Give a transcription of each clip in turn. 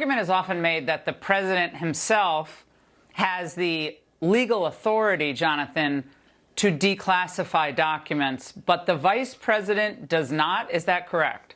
Argument is often made that the president himself has the legal authority, Jonathan, to declassify documents, but the vice president does not. Is that correct?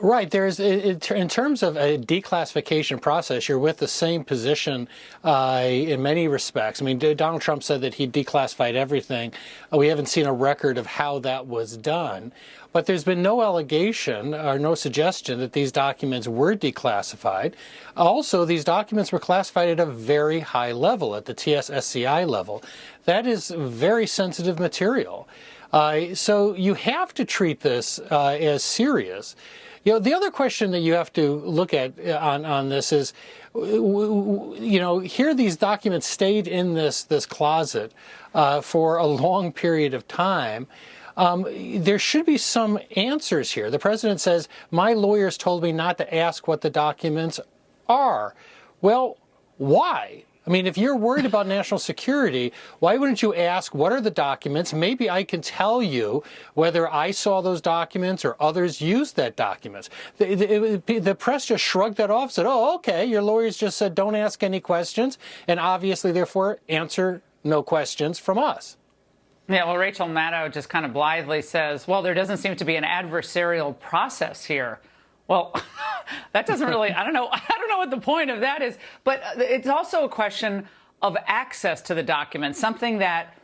Right. In terms of a declassification process, you're with the same position in many respects. I mean, Donald Trump said that he declassified everything. We haven't seen a record of how that was done. But there's been no allegation or no suggestion that these documents were declassified. Also, these documents were classified at a very high level, at the TSCI level. That is very sensitive material. So you have to treat this as serious. You know, the other question that you have to look at on this is, here these documents stayed in this closet for a long period of time. There should be some answers here. The president says, my lawyers told me not to ask what the documents are. Well, why? I mean, if you're worried about national security, why wouldn't you ask, what are the documents? Maybe I can tell you whether I saw those documents or others used that documents. The press just shrugged that off, said, oh, okay, your lawyers just said don't ask any questions, and obviously, therefore, answer no questions from us. Yeah, well, Rachel Maddow just kind of blithely says, well, there doesn't seem to be an adversarial process here. Well, that doesn't really, I don't know what the point of that is, but it's also a question of access to the documents, something that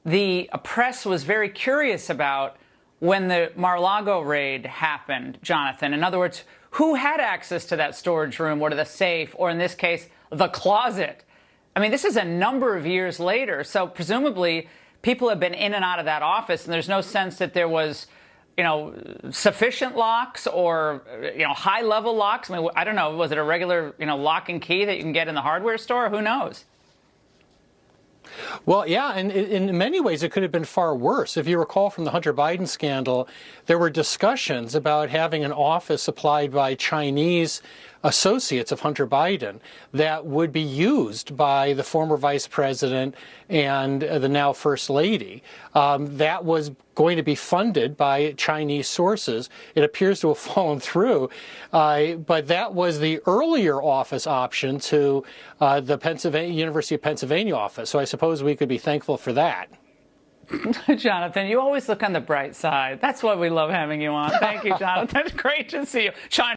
the press was very curious about when the Mar-a-Lago raid happened, Jonathan. In other words, who had access to that storage room or to the safe, or in this case, the closet? I mean, this is a number of years later, so presumably people have been in and out of that office, and there's no sense that there was sufficient locks or, high-level locks. I mean, I don't know. Was it a regular, lock and key that you can get in the hardware store? Who knows? Well, yeah, and in many ways it could have been far worse. If you recall from the Hunter Biden scandal, there were discussions about having an office supplied by Chinese associates of Hunter Biden that would be used by the former vice president and the now first lady. That was going to be funded by Chinese sources. It appears to have fallen through, but that was the earlier office option to the University of Pennsylvania office. So I suppose we could be thankful for that. Jonathan, you always look on the bright side. That's why we love having you on. Thank you, Jonathan. Great to see you. China